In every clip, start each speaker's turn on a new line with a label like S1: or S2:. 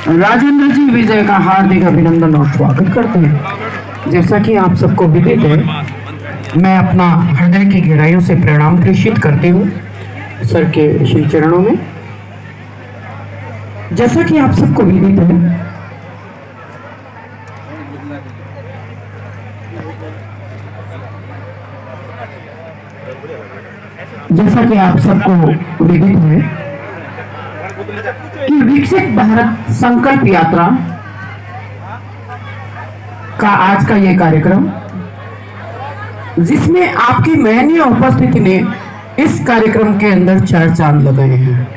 S1: राजेंद्र जी विजय का हार्दिक अभिनंदन और स्वागत करते हैं। जैसा कि आप सबको विदित है, मैं अपना हृदय की गहराइयों से प्रणाम प्रेषित करती हूँ सर के श्री चरणों में। जैसा कि आप सबको विदित है, जैसा कि आप सबको विदित है कि विकसित भारत संकल्प यात्रा का आज का ये कार्यक्रम, जिसमें आपकी महनीय उपस्थिति ने इस कार्यक्रम के अंदर 4 चांद लगाए हैं।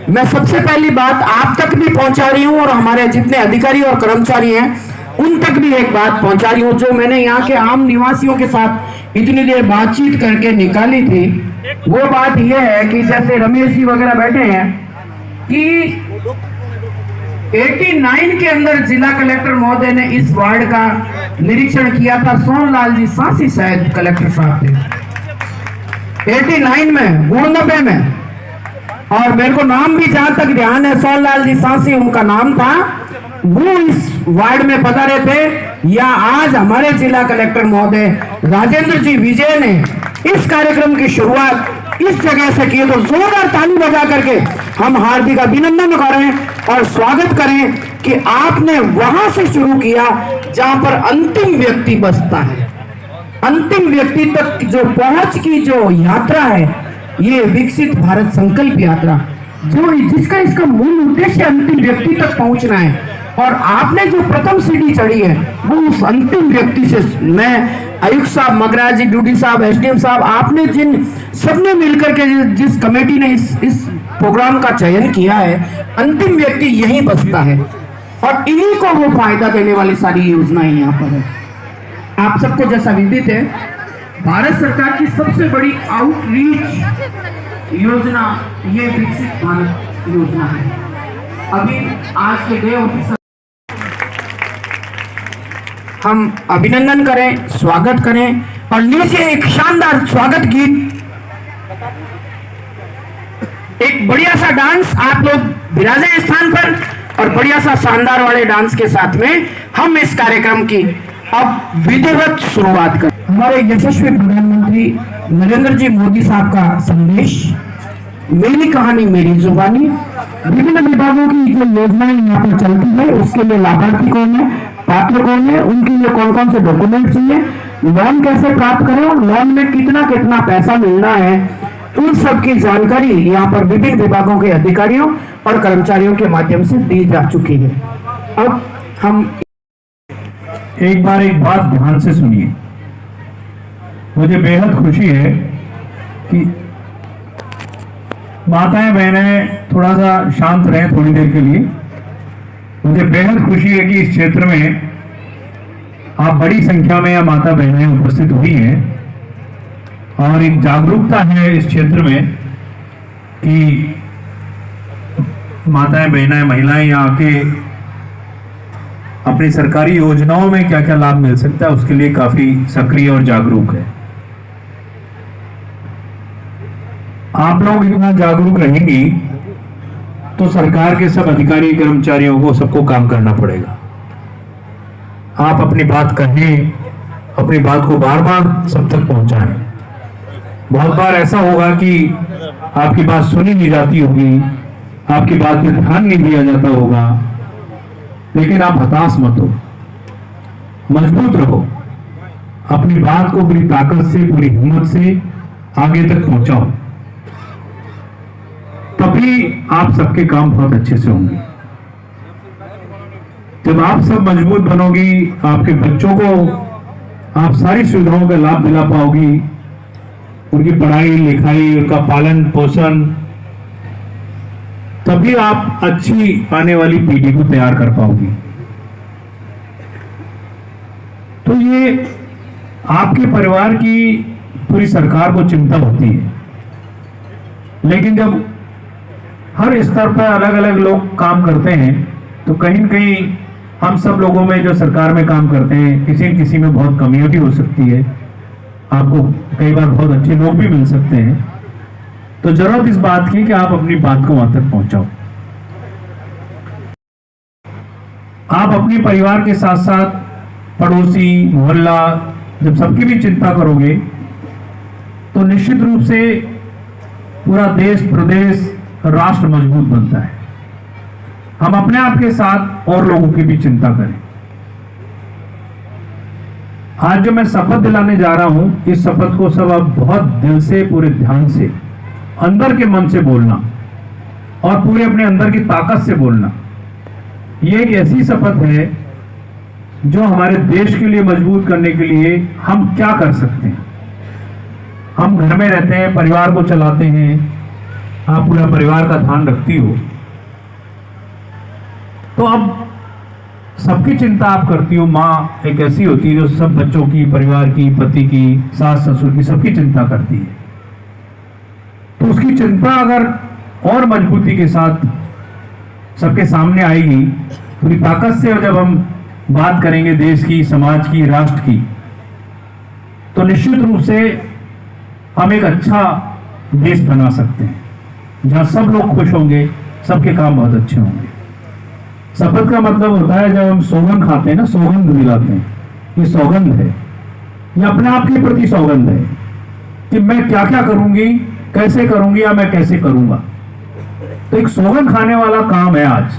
S1: मैं सबसे पहली बात आप तक भी पहुंचा रही हूं और हमारे जितने अधिकारी और कर्मचारी हैं उन तक भी एक बात पहुंचा रही हूं, जो मैंने यहाँ के आम निवासियों के साथ इतनी देर बातचीत करके निकाली थी। वो बात यह है कि जैसे रमेश जी वगैरह बैठे हैं कि 89 के अंदर जिला कलेक्टर महोदय ने इस वार्ड का निरीक्षण किया था। सोनलाल जी सांसी शायद कलेक्टर साहब थे 89 में, 89 में, और मेरे को नाम भी जहां तक ध्यान है सोनलाल जी सांसी उनका नाम था। वो इस वार्ड में पधारे थे, या आज हमारे जिला कलेक्टर महोदय राजेंद्र जी विजय ने इस कार्यक्रम की शुरुआत इस जगह से की। तो जोरदार ताली बजा करके हम हार्दिक अभिनंदन करें और स्वागत करें कि आपने वहां से शुरू किया जहां पर अंतिम व्यक्ति बसता है। अंतिम व्यक्ति तक जो पहुंच की जो यात्रा है, ये विकसित भारत संकल्प यात्रा, जो जिसका इसका मूल उद्देश्य अंतिम व्यक्ति तक पहुंचना है। और आपने जो प्रथम सीढ़ी चढ़ी है वो उस अंतिम व्यक्ति से, मैं आयुक्त साहब, मगराज जी, ड्यूटी साहब, एसडीएम साहब, आपने जिन सबने मिलकर के जिस कमेटी ने इस प्रोग्राम का चयन किया है, अंतिम व्यक्ति यहीं बसता है और इन्हीं को वो फायदा देने वाली सारी योजनाएं यहाँ पर है। आप सबको जैसा विदित है, भारत सरकार की सबसे बड़ी आउटरीच योजना ये विकसित भारत योजना है। अभी आज के डे ऑफिसर हम अभिनंदन करें, स्वागत करें और लीजिए एक शानदार स्वागत गीत, एक बढ़िया सा डांस आप लोग विराजे स्थान पर, और बढ़िया सा शानदार वाले डांस के साथ में हम इस कार्यक्रम की अब विधिवत शुरुआत करें। हमारे यशस्वी प्रधानमंत्री नरेंद्र जी मोदी साहब का संदेश, मेरी कहानी मेरी जुबानी, विभिन्न विभागों की जो योजनाएं यहाँ पर चलती है उसके लिए लाभार्थी कौन है, पात्र कौन है, उनके लिए कौन कौन से डॉक्यूमेंट चाहिए, लोन कैसे प्राप्त करें और लोन में कितना कितना पैसा मिलना है, उन सब की जानकारी यहाँ पर विभिन्न विभागों के अधिकारियों और कर्मचारियों के माध्यम से दी जा चुकी है। अब हम
S2: एक बात ध्यान से सुनिए। मुझे बेहद खुशी है कि माताएं बहनें थोड़ा सा शांत रहें थोड़ी देर के लिए। मुझे बेहद खुशी है कि इस क्षेत्र में आप बड़ी संख्या में या माता बहनें उपस्थित हुई हैं और एक जागरूकता है इस क्षेत्र में कि माताएं बहनें महिलाएं यहाँ आके अपनी सरकारी योजनाओं में क्या क्या लाभ मिल सकता है उसके लिए काफी सक्रिय और जागरूक है। आप लोग इतना जागरूक रहेंगी तो सरकार के सब अधिकारी कर्मचारियों को सबको काम करना पड़ेगा। आप अपनी बात कहें, अपनी बात को बार बार सब तक पहुंचाएं। बहुत बार ऐसा होगा कि आपकी बात सुनी नहीं जाती होगी, आपकी बात में ध्यान नहीं दिया जाता होगा, लेकिन आप हताश मत हो, मजबूत रहो, अपनी बात को पूरी ताकत से, पूरी हिम्मत से आगे तक पहुंचाओ, तभी आप सबके काम बहुत अच्छे से होंगे। जब आप सब मजबूत बनोगी, आपके बच्चों को आप सारी सुविधाओं का लाभ दिला पाओगी, उनकी पढ़ाई लिखाई, उनका पालन पोषण, तभी आप अच्छी आने वाली पीढ़ी को तैयार कर पाओगी। तो ये आपके परिवार की पूरी सरकार को चिंता होती है, लेकिन जब हर स्तर पर अलग अलग लोग काम करते हैं तो कहीं न कहीं हम सब लोगों में जो सरकार में काम करते हैं किसी न किसी में बहुत कमी भी हो सकती है। आपको कई बार बहुत अच्छे लोग भी मिल सकते हैं, तो जरूरत इस बात की कि आप अपनी बात को वहां तक पहुंचाओ। आप अपने परिवार के साथ साथ पड़ोसी, मोहल्ला, जब सबकी भी चिंता करोगे तो निश्चित रूप से पूरा देश, प्रदेश, राष्ट्र मजबूत बनता है। हम अपने आप के साथ और लोगों की भी चिंता करें। आज जो मैं शपथ दिलाने जा रहा हूं, इस शपथ को सब आप बहुत दिल से, पूरे ध्यान से, अंदर के मन से बोलना और पूरे अपने अंदर की ताकत से बोलना। ये एक ऐसी शपथ है जो हमारे देश के लिए मजबूत करने के लिए हम क्या कर सकते हैं। हम घर में रहते हैं, परिवार को चलाते हैं, आप पूरा परिवार का ध्यान रखती हो, तो अब सबकी चिंता आप करती हो। माँ एक ऐसी होती है जो सब बच्चों की, परिवार की, पति की, सास ससुर की, सबकी चिंता करती है। तो उसकी चिंता अगर और मजबूती के साथ सबके सामने आएगी, पूरी ताकत से जब हम बात करेंगे देश की, समाज की, राष्ट्र की, तो निश्चित रूप से हम एक अच्छा देश बना सकते हैं जहां सब लोग खुश होंगे, सबके काम बहुत अच्छे होंगे। शपथ का मतलब होता है जब हम सौगंध खाते हैं ना, सौगंध दिलाते हैं, ये सौगंध है, ये अपने आप के प्रति सौगंध है कि मैं क्या क्या करूंगी, कैसे करूंगी या मैं कैसे करूंगा। तो एक सौगंध खाने वाला काम है आज।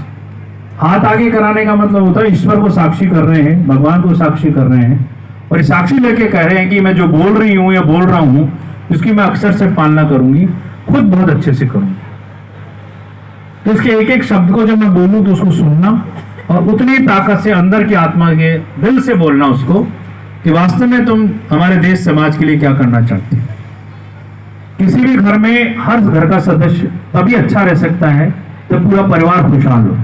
S2: हाथ आगे कराने का मतलब होता है ईश्वर को साक्षी कर रहे हैं, भगवान को साक्षी कर रहे हैं, और साक्षी लेके कह रहे हैं कि मैं जो बोल रही हूं या बोल रहा हूं उसकी मैं अक्षर से पालना करूंगी, खुद बहुत अच्छे से करूंगी। तो इसके एक एक शब्द को जब मैं बोलूं तो उसको सुनना और उतनी ताकत से अंदर की आत्मा के दिल से बोलना उसको कि वास्तव में तुम हमारे देश समाज के लिए क्या करना चाहते हो। किसी भी घर में हर घर का सदस्य तभी अच्छा रह सकता है जब पूरा परिवार खुशहाल हो।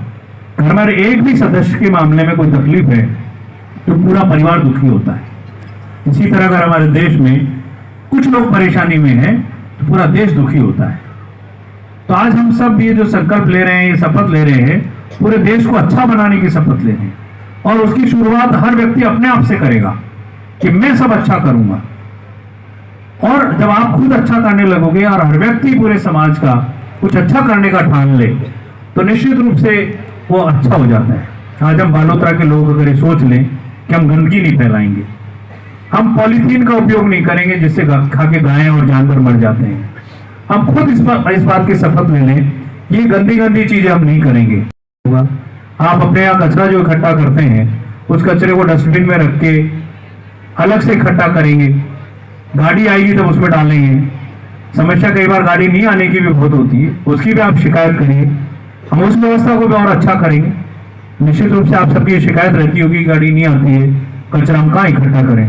S2: घर में एक भी सदस्य के मामले में कोई तकलीफ है तो पूरा परिवार दुखी होता है। इसी तरह अगर हमारे देश में कुछ लोग परेशानी में हैं तो पूरा देश दुखी होता है। तो आज हम सब ये जो संकल्प ले रहे हैं, ये शपथ ले रहे हैं, पूरे देश को अच्छा बनाने की शपथ ले रहे हैं, और उसकी शुरुआत हर व्यक्ति अपने आप से करेगा कि मैं सब अच्छा करूंगा। और जब आप खुद अच्छा करने लगोगे और हर व्यक्ति पूरे समाज का कुछ अच्छा करने का ठान ले तो निश्चित रूप से वो अच्छा हो जाता है। आज हम बालोतरा के लोग अगर ये सोच लें कि हम गंदगी नहीं फैलाएंगे, हम पॉलीथीन का उपयोग नहीं करेंगे जिससे खा के गायें और जानवर मर जाते हैं, हम खुद इस बात की शपथ ले लें ये गंदी गंदी चीजें हम नहीं करेंगे। आप अपने यहाँ कचरा जो इकट्ठा करते हैं उस कचरे को डस्टबिन में रख के अलग से इकट्ठा करेंगे, गाड़ी आएगी तब उसमें डालेंगे। समस्या कई बार गाड़ी नहीं आने की भी बहुत होती है, उसकी भी आप शिकायत करिए, हम उस व्यवस्था को भी और अच्छा करेंगे। निश्चित रूप से आप सबकी शिकायत रहती होगी गाड़ी नहीं आती है, कचरा हम कहाँ इकट्ठा करें,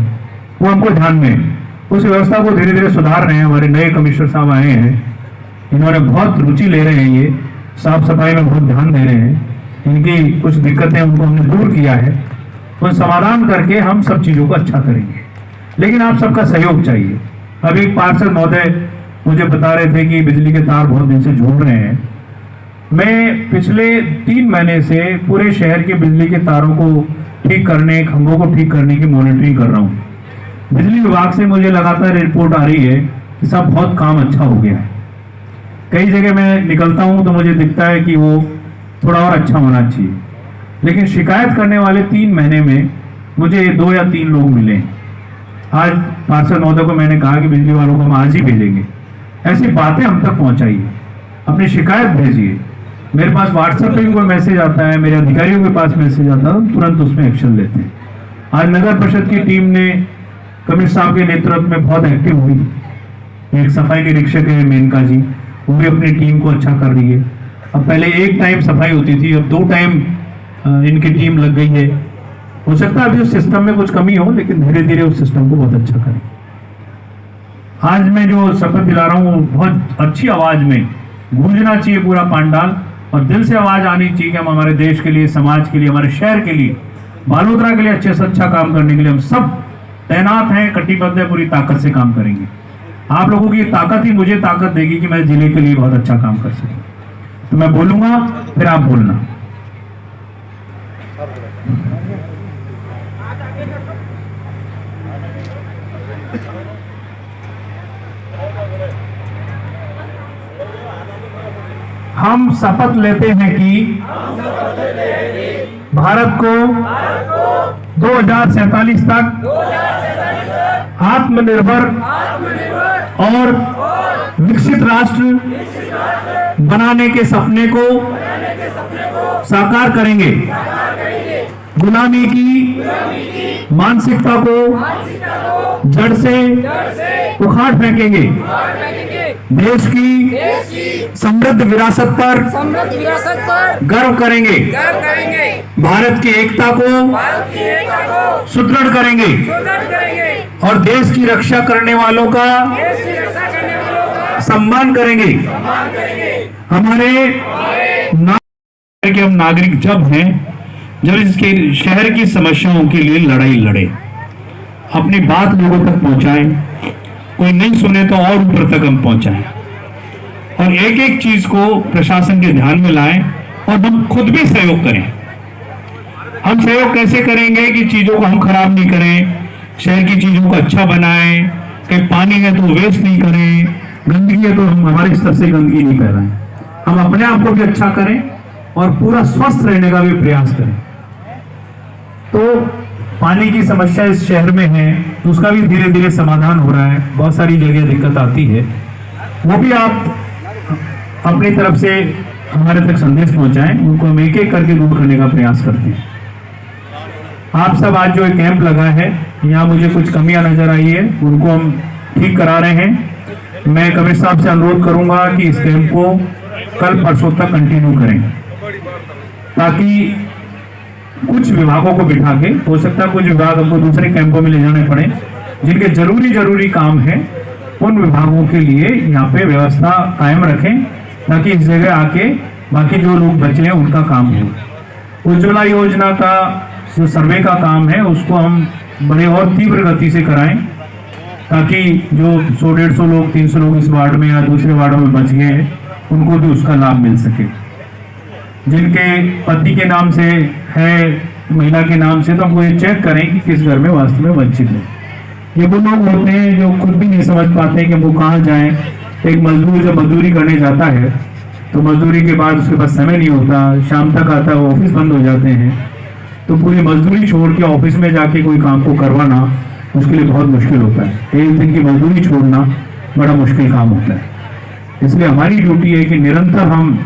S2: वो हमको ध्यान में उस व्यवस्था को धीरे धीरे सुधार रहे हैं। हमारे नए कमिश्नर साहब आए हैं, इन्होंने बहुत रुचि ले रहे हैं, ये साफ सफाई में बहुत ध्यान दे रहे हैं। इनकी कुछ दिक्कतें उनको हमने दूर किया है, तो समाधान करके हम सब चीज़ों को अच्छा करेंगे। लेकिन आप सबका सहयोग चाहिए। अभी एक पार्षद महोदय मुझे बता रहे थे कि बिजली के तार बहुत दिन से झूल रहे हैं। मैं पिछले 3 महीने से पूरे शहर के बिजली के तारों को ठीक करने, खंभों को ठीक करने की मॉनिटरिंग कर रहा हूँ। बिजली विभाग से मुझे लगातार रिपोर्ट आ रही है कि सब बहुत काम अच्छा हो गया है। कई जगह मैं निकलता हूँ तो मुझे दिखता है कि वो थोड़ा और अच्छा होना चाहिए, लेकिन शिकायत करने वाले 3 महीने में मुझे 2 या 3 लोग मिले। आज पार्षद महोदय को मैंने कहा कि बिजली वालों को हम आज ही भेजेंगे, ऐसी बातें हम तक पहुंचाइए, अपनी शिकायत भेजिए। मेरे पास व्हाट्सएप पे भी कोई मैसेज आता है, मेरे अधिकारियों के पास मैसेज आता है, हम तुरंत उसमें एक्शन लेते हैं। आज नगर परिषद की टीम ने कमिश्नर साहब के नेतृत्व में बहुत एक्टिव हुई। एक सफाई निरीक्षक है मेनका जी, वो भी अपनी टीम को अच्छा कर रही है। अब पहले 1 टाइम सफाई होती थी, अब 2 टाइम इनकी टीम लग गई है। हो सकता है अभी उस सिस्टम में कुछ कमी हो, लेकिन धीरे धीरे उस सिस्टम को बहुत अच्छा करें। आज मैं जो शपथ दिला रहा हूँ बहुत अच्छी आवाज में गूंजना चाहिए पूरा पांडाल, और दिल से आवाज आनी चाहिए कि हम हमारे देश के लिए, समाज के लिए, हमारे शहर के लिए, बालोतरा के लिए अच्छे से अच्छा काम करने के लिए हम सब तैनात हैं, कटिबद्ध है, पूरी ताकत से काम करेंगे। आप लोगों की ताकत ही मुझे ताकत देगी कि मैं जिले के लिए बहुत अच्छा काम कर सकूं। तो मैं बोलूंगा, फिर आप बोलना। हम शपथ लेते हैं कि भारत को 2047 तक आत्मनिर्भर और विकसित राष्ट्र बनाने के सपने को साकार करेंगे। गुलामी की मानसिकता को जड़ से उखाड़ फेंकेंगे। देश की समृद्ध विरासत पर गर्व करेंगे। भारत की एकता को सुदृढ़ करेंगे और देश की रक्षा करने वालों का सम्मान करेंगे। हमारे कि हम नागरिक जब हैं, जब इसके शहर की समस्याओं के लिए लड़ाई लड़े, अपनी बात लोगों तक पहुंचाएं, कोई नहीं सुने तो और ऊपर तक हम पहुंचाएं और एक एक चीज को प्रशासन के ध्यान में लाएं और हम खुद भी सहयोग करें। हम सहयोग कैसे करेंगे कि चीजों को हम खराब नहीं करें, शहर की चीजों को अच्छा बनाएं, कहीं पानी है तो वेस्ट नहीं करें, गंदगी है तो हम हमारे स्तर से गंदगी नहीं फैलाएं। हम अपने आप को भी अच्छा करें और पूरा स्वस्थ रहने का भी प्रयास करें। तो पानी की समस्या इस शहर में है, तो उसका भी धीरे धीरे समाधान हो रहा है। बहुत सारी जगह दिक्कत आती है, वो भी आप अपनी तरफ से हमारे तक संदेश पहुंचाएं, उनको हम एक एक करके दूर करने का प्रयास करते हैं। आप सब आज जो कैंप लगा है, यहाँ मुझे कुछ कमियां नजर आई है, उनको हम ठीक करा रहे हैं। मैं कमिश्नर साहब से अनुरोध करूंगा कि इस कैंप को कल परसों तक कंटिन्यू करें, ताकि कुछ विभागों को बिठा के, हो सकता है कुछ विभाग हमको दूसरे कैंपों में ले जाने पड़े, जिनके जरूरी काम है उन विभागों के लिए यहाँ पे व्यवस्था कायम रखें, ताकि इस जगह आके बाकी जो लोग बचे हैं उनका काम हो। उज्ज्वला योजना का जो सर्वे का काम है उसको हम बड़े और तीव्र गति से कराएं, ताकि जो 100-150 लोग 300 लोग इस वार्ड में या दूसरे वार्डों में बच गए हैं उनको भी उसका लाभ मिल सके। जिनके पति के नाम से है, महिला के नाम से, तो हमको ये चेक करें कि किस घर में वास्तव में वंचित है। ये वो लोग होते हैं जो खुद भी नहीं समझ पाते कि वो कहाँ जाएं। एक मजदूर जब मजदूरी करने जाता है तो मजदूरी के बाद उसके पास समय नहीं होता, शाम तक आता है, वो ऑफिस बंद हो जाते हैं, तो पूरी मजदूरी छोड़ के ऑफिस में जाके कोई काम को करवाना उसके लिए बहुत मुश्किल होता है। एक दिन की मजदूरी छोड़ना बड़ा मुश्किल काम होता है। इसलिए हमारी ड्यूटी है कि निरंतर हम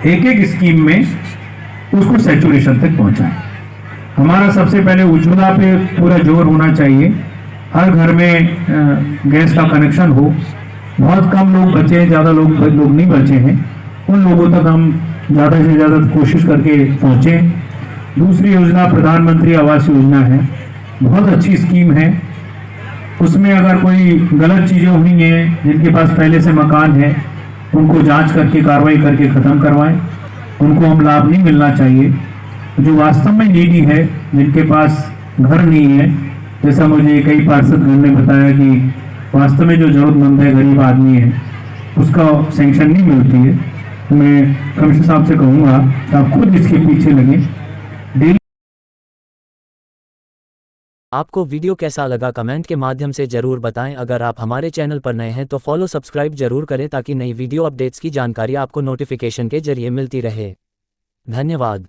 S2: एक एक स्कीम में उसको सैचुरेशन तक पहुंचाएं। हमारा सबसे पहले उज्ज्वला पे पूरा जोर होना चाहिए। हर घर में गैस का कनेक्शन हो। बहुत कम लोग बचे हैं, ज़्यादा लोग नहीं बचे हैं, उन लोगों तक हम ज़्यादा से ज़्यादा कोशिश करके पहुँचें। दूसरी योजना प्रधानमंत्री आवास योजना है, बहुत अच्छी स्कीम है। उसमें अगर कोई गलत चीज़ें हुई हैं, जिनके पास पहले से मकान है, उनको जांच करके कार्रवाई करके ख़त्म करवाएं। उनको हम लाभ नहीं मिलना चाहिए। जो वास्तव में नीडी है, जिनके पास घर नहीं है, जैसा मुझे कई पार्षदगण ने बताया कि वास्तव में जो जरूरतमंद है, गरीब आदमी है, उसका सेंक्शन नहीं मिलती है, तो मैं कमिश्नर साहब से कहूँगा कि आप खुद इसके पीछे लगे। डेली
S3: आपको वीडियो कैसा लगा कमेंट के माध्यम से जरूर बताएं। अगर आप हमारे चैनल पर नए हैं तो फॉलो सब्सक्राइब जरूर करें, ताकि नई वीडियो अपडेट्स की जानकारी आपको नोटिफिकेशन के जरिए मिलती रहे। धन्यवाद।